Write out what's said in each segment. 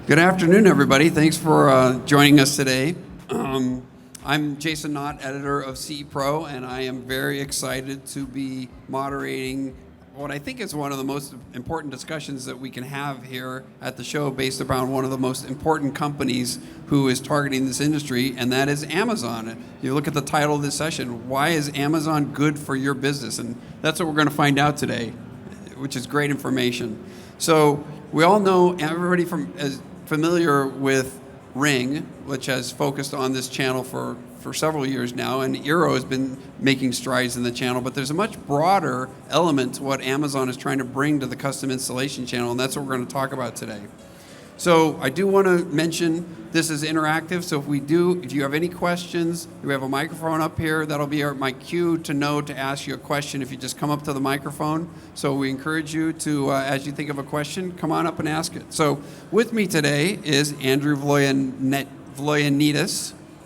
Good afternoon, everybody. Thanks for joining us today. I'm Jason Knott, editor of CE Pro, and I am very excited to be moderating what I think is one of the most important discussions that we can have here at the show based upon one of the most important companies who is targeting this industry, and that is Amazon. You look at the title of this session, why is Amazon good for your business? And that's what we're going to find out today, which is great information. So we all know, everybody is familiar with Ring, which has focused on this channel for several years now, and Eero has been making strides in the channel, but there's a much broader element to what Amazon is trying to bring to the custom installation channel, and that's what we're going to talk about today. So I do want to mention this is interactive, so if you have any questions, we have a microphone up here. That'll be my cue to know to ask you a question if you just come up to the microphone. So we encourage you to, as you think of a question, come on up and ask it. So with me today is Andrew Voyanidis.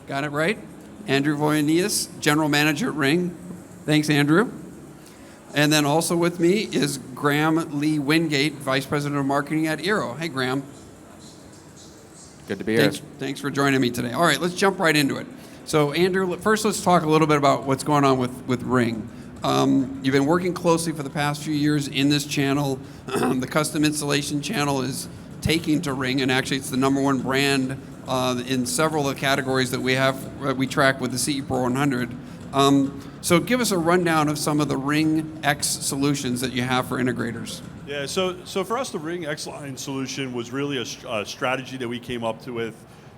Got it right? Andrew Voyanidis, General Manager at Ring. Thanks, Andrew. And then also with me is Graham Lee Wingate, Vice President of Marketing at Eero. Hey, Graham. Good to be here. Thanks for joining me today. All right, let's jump right into it. So, Andrew, first let's talk a little bit about what's going on with Ring. You've been working closely for the past few years in this channel. The custom installation channel is taking to Ring, and actually it's the #1 brand in several of the categories that we track with the CE Pro 100. So give us a rundown of some of the Ring X solutions that you have for integrators. Yeah, so for us, the Ring X line solution was really a strategy that we came up with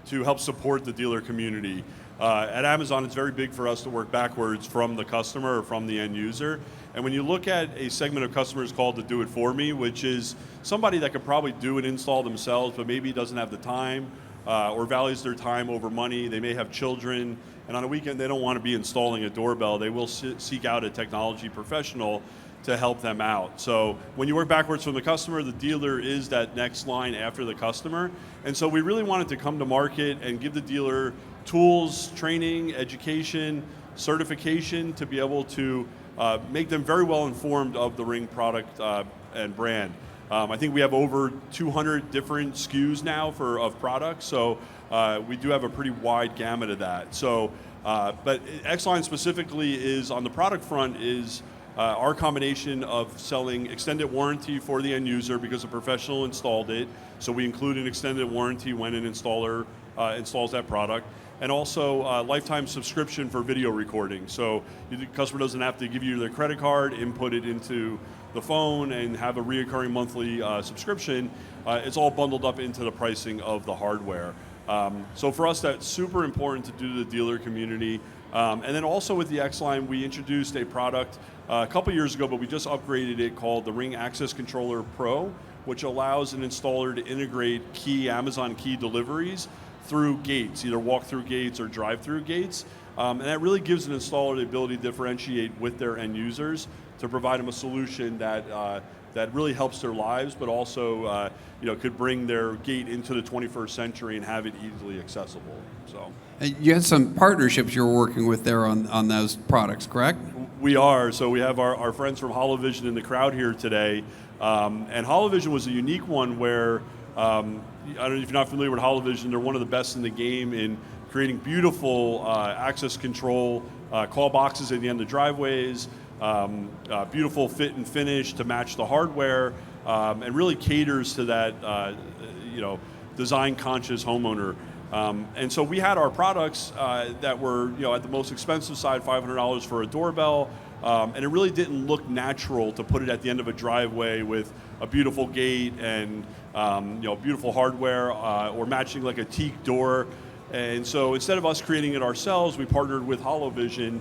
to help support the dealer community. At Amazon, it's very big for us to work backwards from the customer or from the end user. And when you look at a segment of customers called the Do It For Me, which is somebody that could probably do an install themselves, but maybe doesn't have the time or values their time over money. They may have children, and on a weekend they don't want to be installing a doorbell. They will seek out a technology professional to help them out. So when you work backwards from the customer, the dealer is that next line after the customer. And so we really wanted to come to market and give the dealer tools, training, education, certification to be able to make them very well informed of the Ring product and brand. I think we have over 200 different SKUs now of products, so we do have a pretty wide gamut of that. So, but X-Line specifically is, on the product front, is our combination of selling extended warranty for the end user because a professional installed it. So we include an extended warranty when an installer installs that product. And also lifetime subscription for video recording. So the customer doesn't have to give you their credit card, input it into the phone, and have a reoccurring monthly subscription. It's all bundled up into the pricing of the hardware. So for us, that's super important to do to the dealer community. And then also with the X-Line, we introduced a product a couple years ago, but we just upgraded it, called the Ring Access Controller Pro, which allows an installer to integrate Amazon key deliveries through gates, either walk-through gates or drive-through gates. And that really gives an installer the ability to differentiate with their end users to provide them a solution that really helps their lives, but also could bring their gate into the 21st century and have it easily accessible. So You had some partnerships you were working with there on those products, correct? We are. So we have our friends from HoloVision in the crowd here today. And HoloVision was a unique one where, I don't know if you're not familiar with HoloVision, they're one of the best in the game in creating beautiful access control call boxes at the end of driveways, beautiful fit and finish to match the hardware, and really caters to that design-conscious homeowner. And so we had our products that were at the most expensive side, $500 for a doorbell, and it really didn't look natural to put it at the end of a driveway with a beautiful gate and beautiful hardware or matching like a teak door. And so instead of us creating it ourselves, we partnered with HoloVision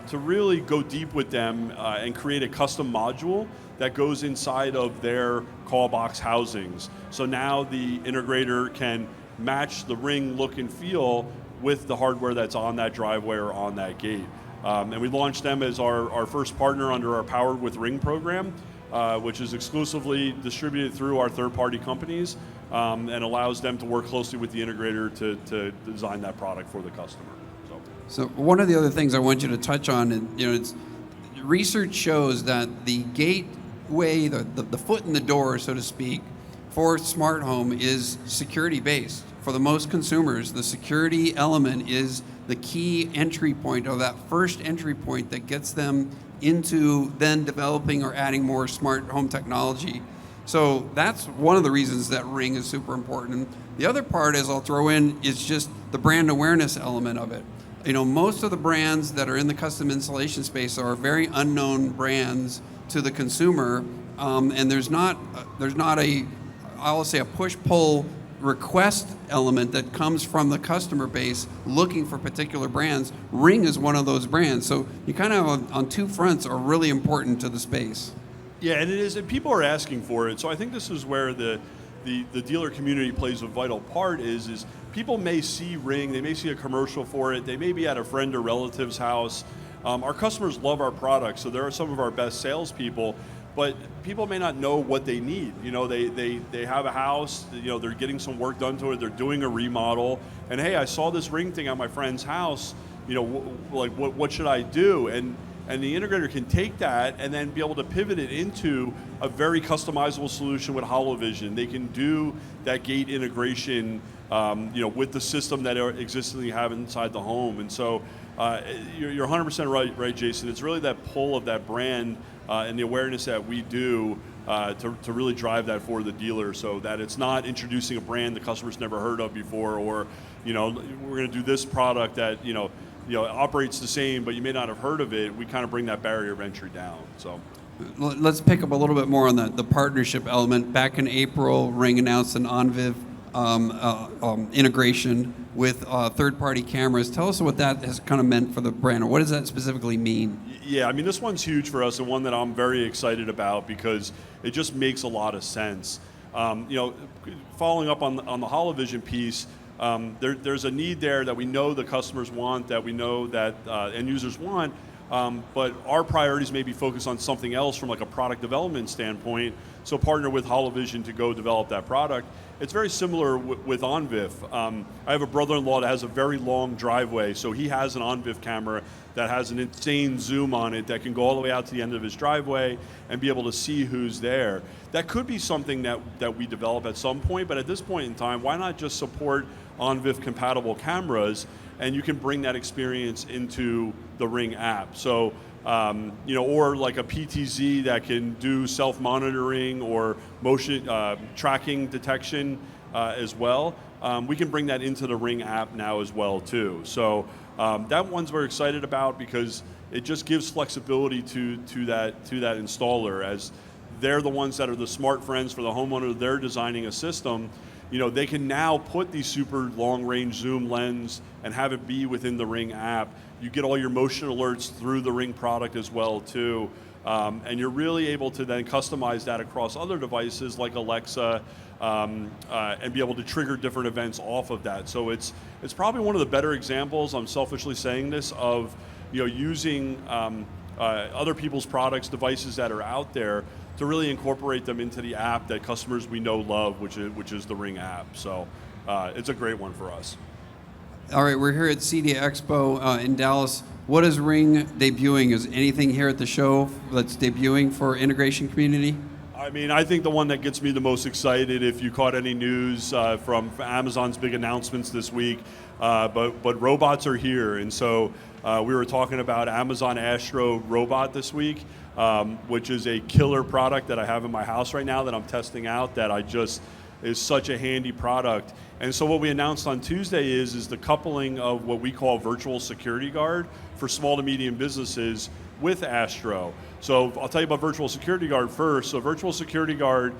to really go deep with them and create a custom module that goes inside of their call box housings. So now the integrator can match the Ring look and feel with the hardware that's on that driveway or on that gate. And we launched them as our first partner under our Powered with Ring program, which is exclusively distributed through our third-party companies and allows them to work closely with the integrator to design that product for the customer. So one of the other things I want you to touch on, it's research shows that the gateway, the foot in the door, so to speak, for smart home is security based. For the most consumers, the security element is the key entry point, or that first entry point that gets them into then developing or adding more smart home technology. So that's one of the reasons that Ring is super important. The other part, as I'll throw in, is just the brand awareness element of it. You know, most of the brands that are in the custom installation space are very unknown brands to the consumer, and there's not a, I'll say, a push-pull request element that comes from the customer base looking for particular brands. Ring is one of those brands. So you kind of on two fronts are really important to the space. Yeah, and it is, and people are asking for it. So I think this is where the dealer community plays a vital part is people may see Ring, they may see a commercial for it, they may be at a friend or relative's house. Our customers love our products, so they're some of our best salespeople, but people may not know what they need. You know, they have a house, you know, they're getting some work done to it, they're doing a remodel, and hey, I saw this Ring thing at my friend's house, you know, what should I do? And the integrator can take that and then be able to pivot it into a very customizable solution with HoloVision. They can do that gate integration, you know, with the system that existingly have inside the home. And so you're 100% right, Jason. It's really that pull of that brand and the awareness that we do to really drive that for the dealer, so that it's not introducing a brand the customer's never heard of before, or, you know, we're going to do this product that, you know, operates the same, but you may not have heard of it. We kind of bring that barrier of entry down. So let's pick up a little bit more on the partnership element. Back in April, Ring announced an OnViv integration with third-party cameras. Tell us what that has kind of meant for the brand, or what does that specifically mean? Yeah, I mean, this one's huge for us, and one that I'm very excited about because it just makes a lot of sense. You know, following up on the HoloVision piece, there's a need there that we know the customers want, that we know that end users want, but our priorities may be focused on something else from like a product development standpoint, so partner with HoloVision to go develop that product. It's very similar with OnViv. I have a brother-in-law that has a very long driveway, so he has an OnViv camera that has an insane zoom on it that can go all the way out to the end of his driveway and be able to see who's there. That could be something that we develop at some point, but at this point in time, why not just support OnViv compatible cameras, and you can bring that experience into the Ring app. So, you know, or like a PTZ that can do self-monitoring or motion tracking detection as well. We can bring that into the Ring app now as well too. So that one's we're excited about because it just gives flexibility to that installer, as they're the ones that are the smart friends for the homeowner. They're designing a system. You know, they can now put the super long-range zoom lens and have it be within the Ring app. You get all your motion alerts through the Ring product as well too, and you're really able to then customize that across other devices like Alexa, and be able to trigger different events off of that. So it's probably one of the better examples, I'm selfishly saying this, of, you know, using other people's products, devices that are out there, to really incorporate them into the app that customers we know love, which is the Ring app. So it's a great one for us. All right, we're here at CEDIA Expo in Dallas. What is Ring debuting? Is anything here at the show that's debuting for integration community? I mean, I think the one that gets me the most excited, if you caught any news from Amazon's big announcements this week, but robots are here. And so we were talking about Amazon Astro Robot this week, which is a killer product that I have in my house right now that I'm testing out, that is such a handy product. And so what we announced on Tuesday is the coupling of what we call virtual security guard for small to medium businesses with Astro. So I'll tell you about virtual security guard first. So virtual security guard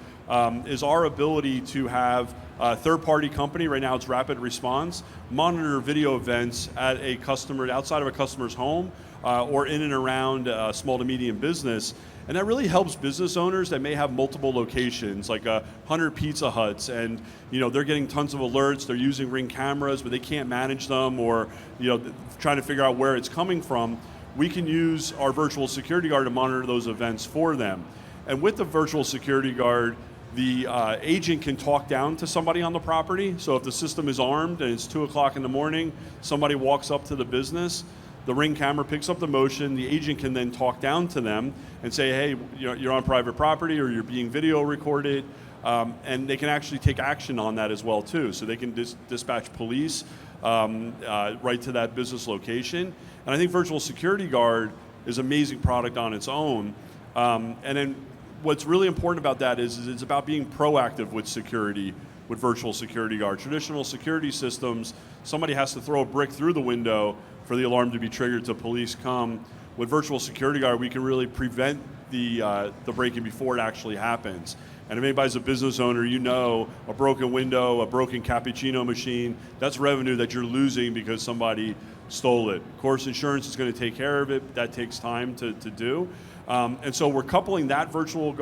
is our ability to have a third-party company, right now it's Rapid Response, monitor video events at a customer, outside of a customer's home, or in and around a small to medium business. And that really helps business owners that may have multiple locations, like 100 Pizza Huts, and, you know, they're getting tons of alerts, they're using Ring cameras, but they can't manage them, or, you know, trying to figure out where it's coming from. We can use our virtual security guard to monitor those events for them. And with the virtual security guard, the agent can talk down to somebody on the property. So if the system is armed and it's 2 o'clock in the morning, somebody walks up to the business, the Ring camera picks up the motion, the agent can then talk down to them and say, hey, you're on private property, or you're being video recorded, and they can actually take action on that as well too. So they can dispatch police right to that business location. And I think Virtual Security Guard is an amazing product on its own. And then what's really important about that is it's about being proactive with security with Virtual Security Guard. Traditional security systems, somebody has to throw a brick through the window for the alarm to be triggered to police come. With Virtual Security Guard, we can really prevent the break-in before it actually happens. And if anybody's a business owner, you know a broken window, a broken cappuccino machine, that's revenue that you're losing because somebody stole it. Of course, insurance is going to take care of it. That takes time to do. And so we're coupling that Virtual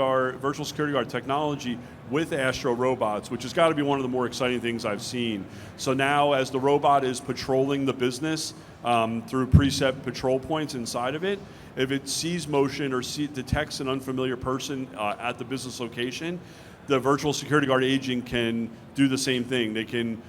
Security Guard technology with Astro robots, which has got to be one of the more exciting things I've seen. So now as the robot is patrolling the business through preset patrol points inside of it, if it sees motion or detects an unfamiliar person at the business location, the Virtual Security Guard agent can do the same thing. They can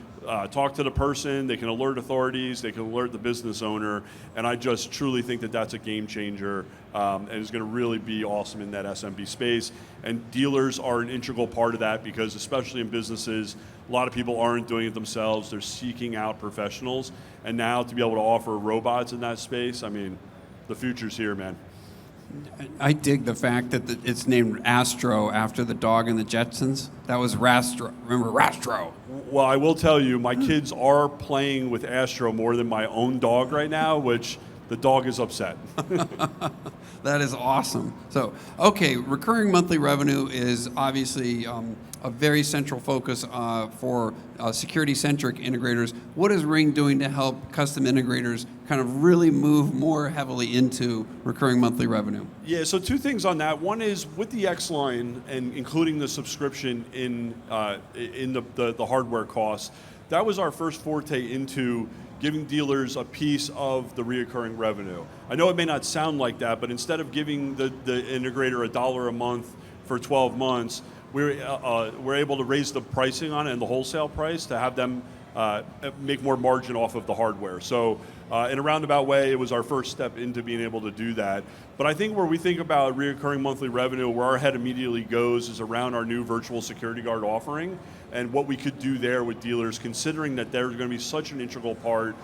talk to the person, they can alert authorities, they can alert the business owner, and I just truly think that that's a game changer and is going to really be awesome in that SMB space. And dealers are an integral part of that because especially in businesses, a lot of people aren't doing it themselves, they're seeking out professionals, and now to be able to offer robots in that space, I mean, the future's here, man. I dig the fact that it's named Astro after the dog in the Jetsons. That was Rastro. Remember Rastro? Well, I will tell you, my kids are playing with Astro more than my own dog right now, which the dog is upset. That is awesome. So, okay, recurring monthly revenue is obviously a very central focus for security-centric integrators. What is Ring doing to help custom integrators kind of really move more heavily into recurring monthly revenue? Yeah, so two things on that. One is with the X line and including the subscription in the hardware costs, that was our first forte into giving dealers a piece of the reoccurring revenue. I know it may not sound like that, but instead of giving the integrator $1 a month for 12 months, we're able to raise the pricing on it and the wholesale price to have them make more margin off of the hardware. So in a roundabout way, it was our first step into being able to do that. But I think where we think about reoccurring monthly revenue, where our head immediately goes is around our new Virtual Security Guard offering and what we could do there with dealers, considering that there's going to be such an integral part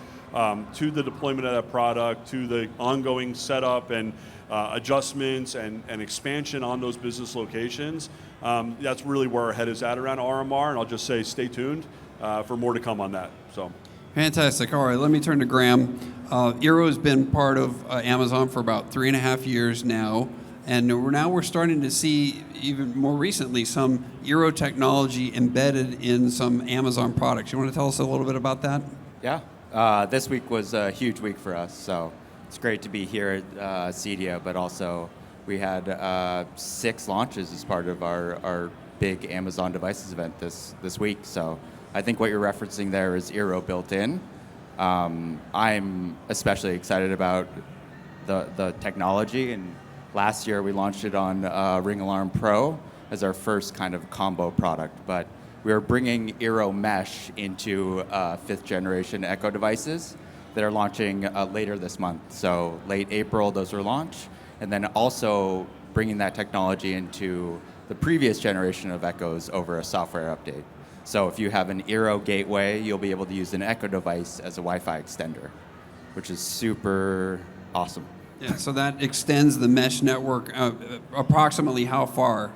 to the deployment of that product, to the ongoing setup and adjustments and expansion on those business locations. That's really where our head is at around RMR, and I'll just say stay tuned for more to come on that. So. Fantastic. All right, let me turn to Graham. Eero has been part of Amazon for about 3.5 years now, and now we're starting to see, even more recently, some Eero technology embedded in some Amazon products. You want to tell us a little bit about that? Yeah. This week was a huge week for us, so it's great to be here at CEDIA, but also we had 6 launches as part of our big Amazon Devices event this week. So I think what you're referencing there is Eero built in. I'm especially excited about the technology, and last year we launched it on Ring Alarm Pro as our first kind of combo product, but we are bringing Eero Mesh into 5th generation Echo devices that are launching later this month. So late April, those will launch, and then also bringing that technology into the previous generation of Echoes over a software update. So if you have an Eero gateway, you'll be able to use an Echo device as a Wi-Fi extender, which is super awesome. Yeah, so that extends the mesh network approximately how far?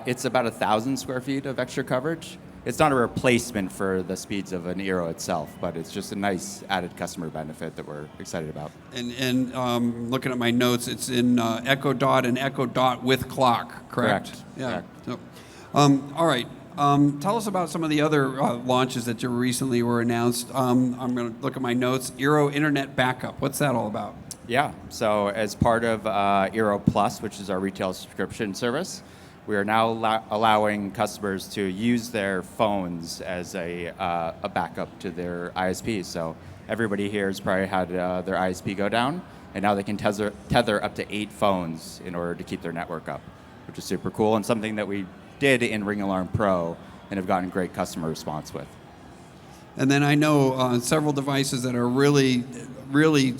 It's about 1,000 square feet of extra coverage. It's not a replacement for the speeds of an Eero itself, but it's just a nice added customer benefit that we're excited about. And looking at my notes, it's in Echo Dot and Echo Dot with clock, correct? Yeah. Correct. So, all right. Tell us about some of the other launches that recently were announced. I'm going to look at my notes. Eero Internet Backup. What's that all about? Yeah. So as part of Eero Plus, which is our retail subscription service, we are now allowing customers to use their phones as a backup to their ISP. So everybody here has probably had their ISP go down, and now they can tether up to 8 phones in order to keep their network up, which is super cool and something that we did in Ring Alarm Pro and have gotten great customer response with. And then I know several devices that are really, really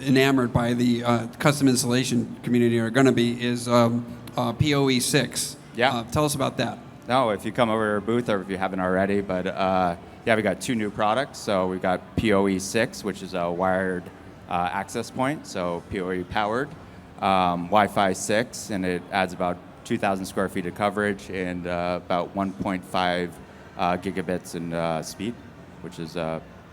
enamored by the custom installation community are going to be is PoE6. Yeah. Tell us about that. No, if you come over to our booth or if you haven't already, but yeah, we got 2 new products. So we got PoE6, which is a wired access point, so PoE powered, Wi-Fi 6, and it adds about 2,000 square feet of coverage and about 1.5 gigabits in speed, which is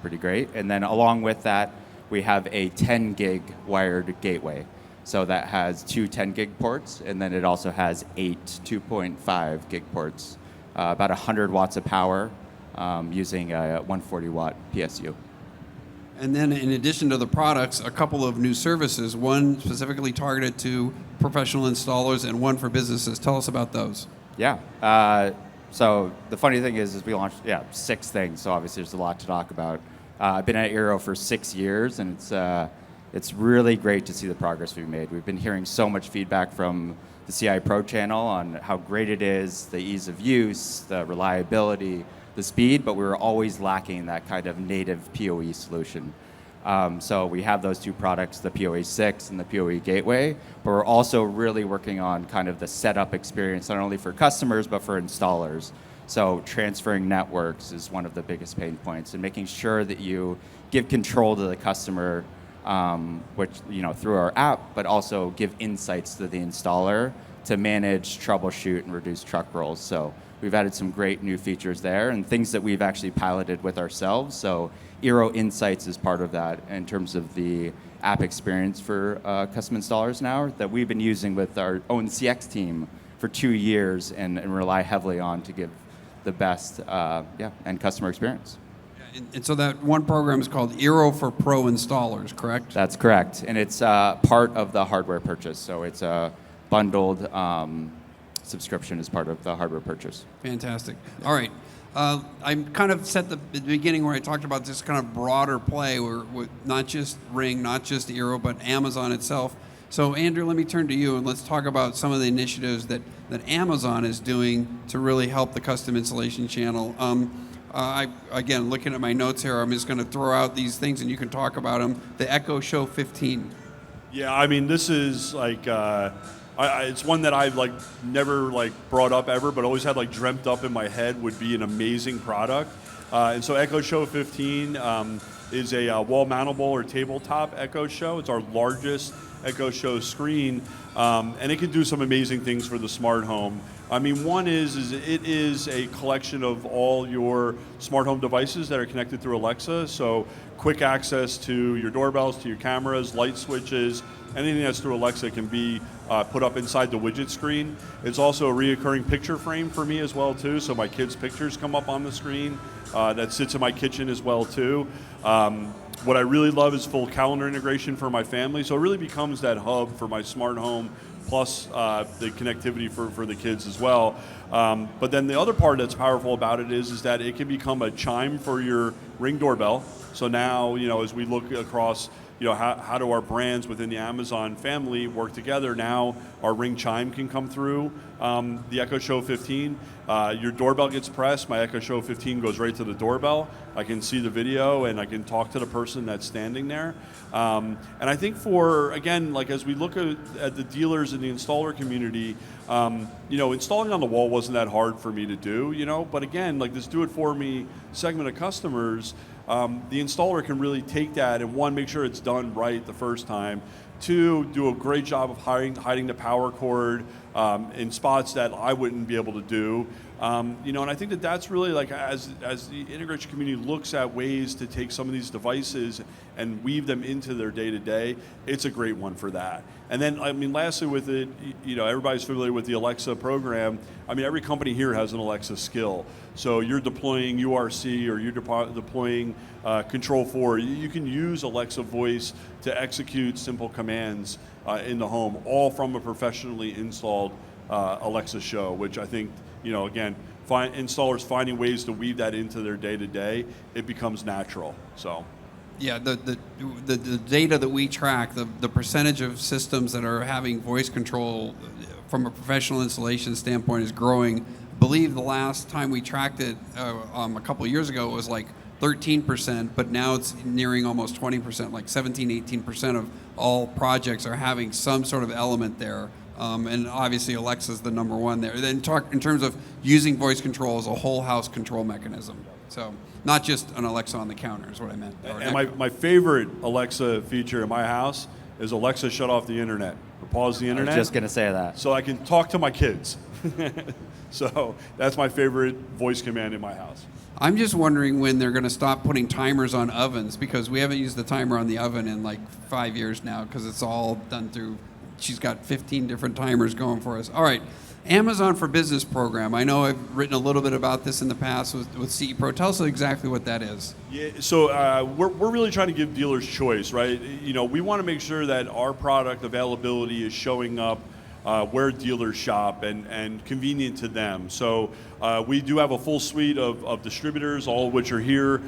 pretty great. And then along with that, we have a 10 gig wired gateway. So that has 2 10 gig ports, and then it also has 8 2.5 gig ports, about 100 watts of power using a 140 watt PSU. And then in addition to the products, a couple of new services, one specifically targeted to professional installers and one for businesses. Tell us about those. Yeah. So the funny thing is we launched 6 things. So obviously there's a lot to talk about. I've been at Eero for 6 years, and it's really great to see the progress we've made. We've been hearing so much feedback from the CI Pro channel on how great it is, the ease of use, the reliability, the speed, but we were always lacking that kind of native PoE solution. So we have those 2 products, the PoE6 and the PoE Gateway, but we're also really working on kind of the setup experience, not only for customers, but for installers. So transferring networks is one of the biggest pain points, and making sure that you give control to the customer, which, through our app, but also give insights to the installer to manage, troubleshoot, and reduce truck rolls. So we've added some great new features there and things that we've actually piloted with ourselves. So Eero Insights is part of that in terms of the app experience for custom installers now that we've been using with our own CX team for 2 years and rely heavily on to give the best end customer experience. And so that one program is called Eero for Pro Installers, correct? That's correct. And it's part of the hardware purchase. So it's a bundled subscription as part of the hardware purchase. Fantastic. All right. I kind of set the beginning where I talked about this kind of broader play where not just Ring, not just Eero, but Amazon itself. So Andrew, let me turn to you and let's talk about some of the initiatives that Amazon is doing to really help the custom installation channel. Again, looking at my notes here, I'm just going to throw out these things and you can talk about them. The Echo Show 15. Yeah, I mean, this is like, it's one that I've never brought up ever, but always had dreamt up in my head would be an amazing product. And so Echo Show 15 is a wall mountable or tabletop Echo Show. It's our largest Echo Show screen, and it can do some amazing things for the smart home. I mean, one is it is a collection of all your smart home devices that are connected through Alexa. So quick access to your doorbells, to your cameras, light switches, anything that's through Alexa can be put up inside the widget screen. It's also a reoccurring picture frame for me as well too. So my kids' pictures come up on the screen. That sits in my kitchen as well too. What I really love is full calendar integration for my family. So it really becomes that hub for my smart home, plus the connectivity for the kids as well. But then the other part that's powerful about it is that it can become a chime for your Ring doorbell. So now, as we look across, how do our brands within the Amazon family work together? Now our Ring chime can come through the Echo Show 15. Your doorbell gets pressed, my Echo Show 15 goes right to the doorbell. I can see the video and I can talk to the person that's standing there. And I think as we look at the dealers and the installer community, installing on the wall wasn't that hard for me to do, but again, this do it for me segment of customers, the installer can really take that and make sure it's done right the first time. 2, do a great job of hiding the power cord in spots that I wouldn't be able to do. And I think that's really as the integration community looks at ways to take some of these devices and weave them into their day-to-day, it's a great one for that. And then, lastly with it, everybody's familiar with the Alexa program. Every company here has an Alexa skill. So you're deploying URC or you're deploying Control 4. You can use Alexa voice to execute simple commands in the home, all from a professionally installed Alexa show, which I think, again, installers finding ways to weave that into their day-to-day, it becomes natural. So. Yeah, the data that we track, the percentage of systems that are having voice control from a professional installation standpoint is growing. I believe the last time we tracked it a couple of years ago, it was 13%, but now it's nearing almost 20%, 17, 18% of all projects are having some sort of element there And obviously Alexa's the number one there. Then talk in terms of using voice control as a whole house control mechanism. So not just an Alexa on the counter is what I meant. And my favorite Alexa feature in my house is Alexa shut off the internet or pause the internet. I was just going to say that. So I can talk to my kids. So that's my favorite voice command in my house. I'm just wondering when they're going to stop putting timers on ovens, because we haven't used the timer on the oven in like 5 years now, because it's all done through, she's got 15 different timers going for us. All right, Amazon for Business program. I know I've written a little bit about this in the past with CE Pro. Tell us exactly what that is. Yeah, so we're really trying to give dealers choice, right? You know, we want to make sure that our product availability is showing up where dealers shop and convenient to them. So we do have a full suite of distributors, all of which are here,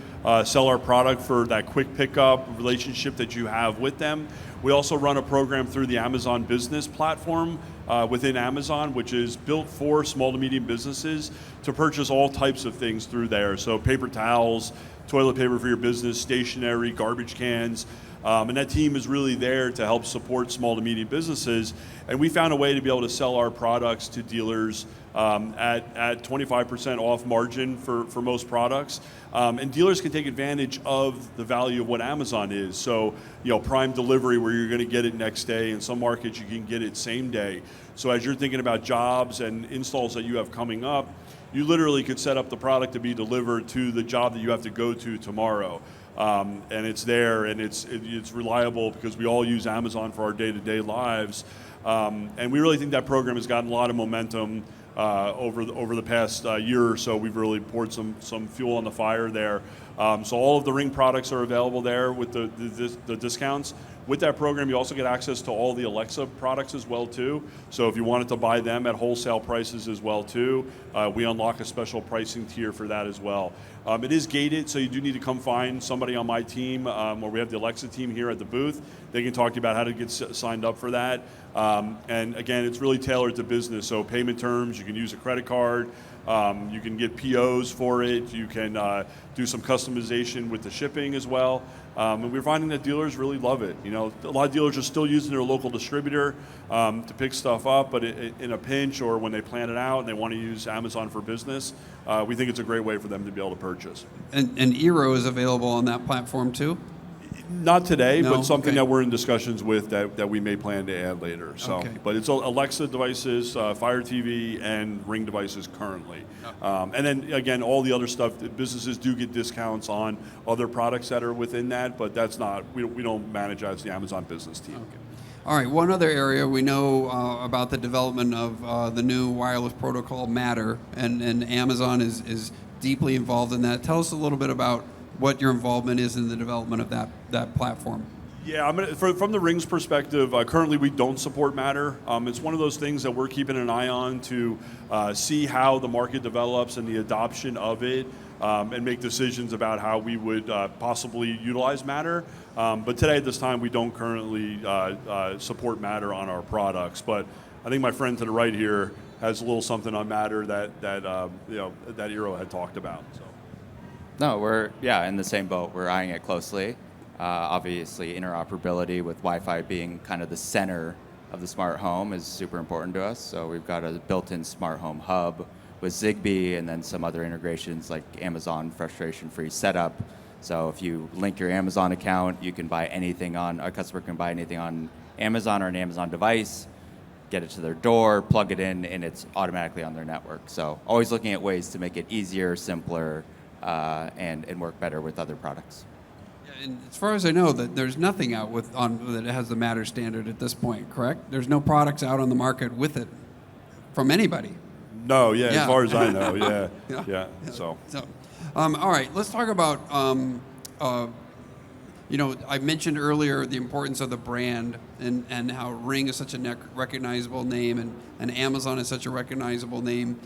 sell our product for that quick pickup relationship that you have with them. We also run a program through the Amazon Business platform within Amazon, which is built for small to medium businesses to purchase all types of things through there. So paper towels, toilet paper for your business, stationery, garbage cans. And that team is really there to help support small to medium businesses. And we found a way to be able to sell our products to dealers at 25% off margin for most products. And dealers can take advantage of the value of what Amazon is. So, you know, prime delivery where you're going to get it next day. In some markets, you can get it same day. So as you're thinking about jobs and installs that you have coming up, you literally could set up the product to be delivered to the job that you have to go to tomorrow. And it's there, and it's reliable because we all use Amazon for our day-to-day lives. And we really think that program has gotten a lot of momentum over the past year or so. We've really poured some fuel on the fire there. So all of the Ring products are available there with the discounts. With that program, you also get access to all the Alexa products as well too. So if you wanted to buy them at wholesale prices as well too, we unlock a special pricing tier for that as well. It is gated, so you do need to come find somebody on my team, or we have the Alexa team here at the booth. They can talk to you about how to get signed up for that. And again, it's really tailored to business. So payment terms, you can use a credit card. You can get POs for it. You can do some customization with the shipping as well. And we're finding that dealers really love it. You know, a lot of dealers are still using their local distributor to pick stuff up, but in a pinch or when they plan it out and they want to use Amazon for Business, we think it's a great way for them to be able to purchase. And Eero is available on that platform too? Not today, No? but something Okay. that we're in discussions with that we may plan to add later. So, Okay. but it's Alexa devices, Fire TV, and Ring devices currently. And then again, all the other stuff. Businesses do get discounts on other products that are within that, but that's not. We don't manage as the Amazon Business team. Okay. All right, one other area we know about the development of the new wireless protocol Matter, and Amazon is deeply involved in that. Tell us a little bit about what your involvement is in the development of that platform. Yeah, from the Rings perspective, currently we don't support Matter. It's one of those things that we're keeping an eye on to see how the market develops and the adoption of it, and make decisions about how we would possibly utilize Matter. But today at this time, we don't currently support Matter on our products. But I think my friend to the right here has a little something on Matter that Eero had talked about. So. No, we're in the same boat. We're eyeing it closely. Obviously, interoperability with Wi-Fi being kind of the center of the smart home is super important to us. So we've got a built-in smart home hub with Zigbee, and then some other integrations like Amazon frustration-free setup. So if you link your Amazon account, you can buy anything a customer can buy anything on Amazon or an Amazon device, get it to their door, plug it in, and it's automatically on their network. So always looking at ways to make it easier, simpler, and work better with other products. Yeah, and as far as I know, that there's nothing out that has the Matter standard at this point, correct? There's no products out on the market with it from anybody. No, yeah, Yeah. as far as I know, yeah, Yeah. yeah. So. All right, let's talk about, I mentioned earlier the importance of the brand and how Ring is such a recognizable name and Amazon is such a recognizable name.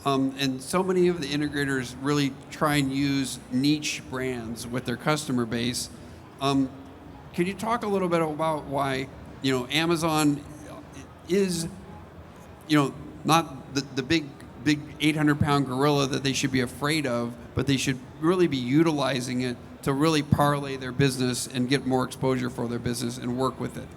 And so many of the integrators really try and use niche brands with their customer base. Can you talk a little bit about why, Amazon is, not the big 800-pound gorilla that they should be afraid of, but they should really be utilizing it to really parlay their business and get more exposure for their business and work with it?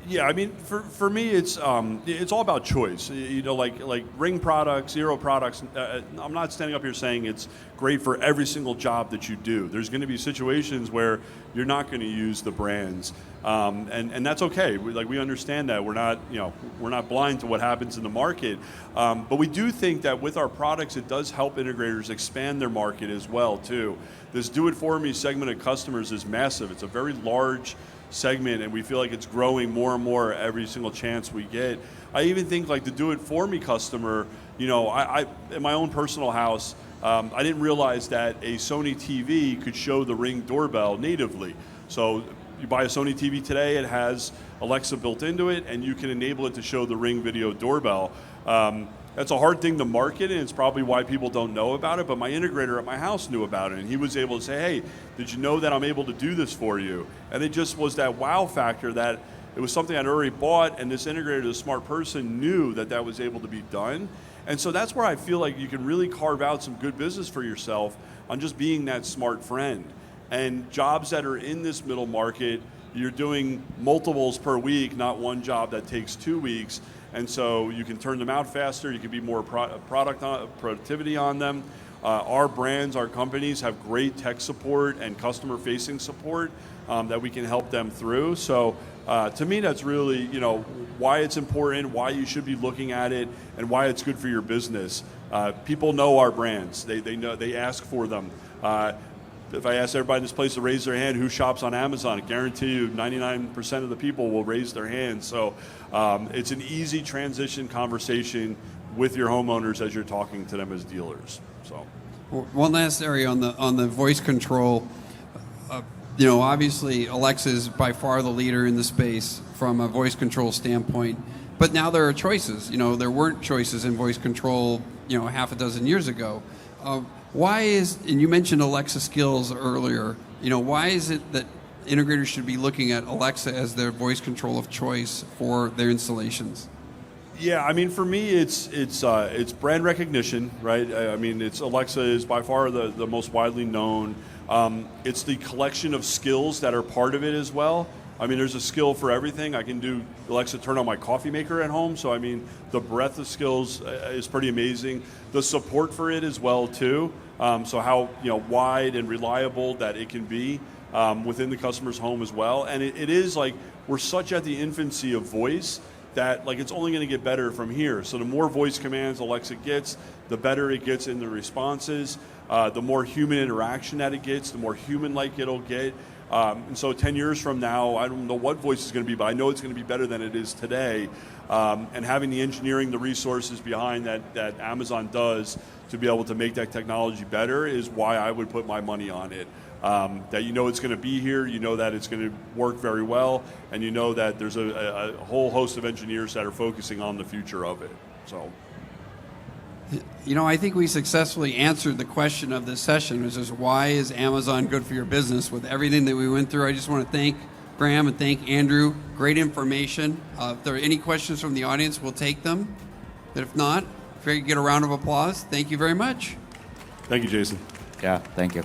Yeah, I mean, for me, it's all about choice. You know, like Ring products, Zero products. I'm not standing up here saying it's great for every single job that you do. There's going to be situations where you're not going to use the brands, and that's okay. We understand that. We're not blind to what happens in the market, but we do think that with our products, it does help integrators expand their market as well too. This do-it-for-me segment of customers is massive. It's a very large segment, and we feel like it's growing more and more every single chance we get. I even think like the do-it-for-me customer, you know, I in my own personal house, I didn't realize that a Sony TV could show the Ring doorbell natively. So you buy a Sony TV today, it has Alexa built into it, and you can enable it to show the Ring video doorbell. That's a hard thing to market, and it's probably why people don't know about it, but my integrator at my house knew about it, and he was able to say, hey, did you know that I'm able to do this for you? And it just was that wow factor that it was something I'd already bought, and this integrator, this smart person, knew that that was able to be done. And so that's where I feel like you can really carve out some good business for yourself on just being that smart friend. And jobs that are in this middle market, you're doing multiples per week, not one job that takes 2 weeks. And so you can turn them out faster, you can be more productivity on them. Our brands, our companies have great tech support and customer-facing support that we can help them through. So to me, that's really, you know, why it's important, why you should be looking at it, and why it's good for your business. People know our brands. They know, they ask for them. If I ask everybody in this place to raise their hand who shops on Amazon, I guarantee you 99% of the people will raise their hand. So it's an easy transition conversation with your homeowners as you're talking to them as dealers. So one last area on the voice control. You know, obviously Alexa is by far the leader in the space from a voice control standpoint. But now there are choices. You know, there weren't choices in voice control, you know, half a dozen years ago. Why is, and you mentioned Alexa skills earlier, you know, why is it that integrators should be looking at Alexa as their voice control of choice for their installations? Yeah, I mean, for me, it's brand recognition, right? I mean, Alexa is by far the most widely known. It's the collection of skills that are part of it as well. I mean, there's a skill for everything. I can do Alexa turn on my coffee maker at home. So, I mean, the breadth of skills is pretty amazing. The support for it as well, too. So how, you know, wide and reliable that it can be within the customer's home as well. And it is like, we're such at the infancy of voice that like it's only going to get better from here. So the more voice commands Alexa gets, the better it gets in the responses. The more human interaction that it gets, the more human-like it'll get. And so 10 years from now, I don't know what voice is going to be, but I know it's going to be better than it is today. And having the engineering, the resources behind that Amazon does to be able to make that technology better is why I would put my money on it. That you know it's going to be here, you know that it's going to work very well, and you know that there's a whole host of engineers that are focusing on the future of it. So. You know, I think we successfully answered the question of this session, which is why is Amazon good for your business? With everything that we went through, I just want to thank Graham and thank Andrew. Great information. If there are any questions from the audience, we'll take them. But if not, if we could get a round of applause, thank you very much. Thank you, Jason. Yeah, thank you.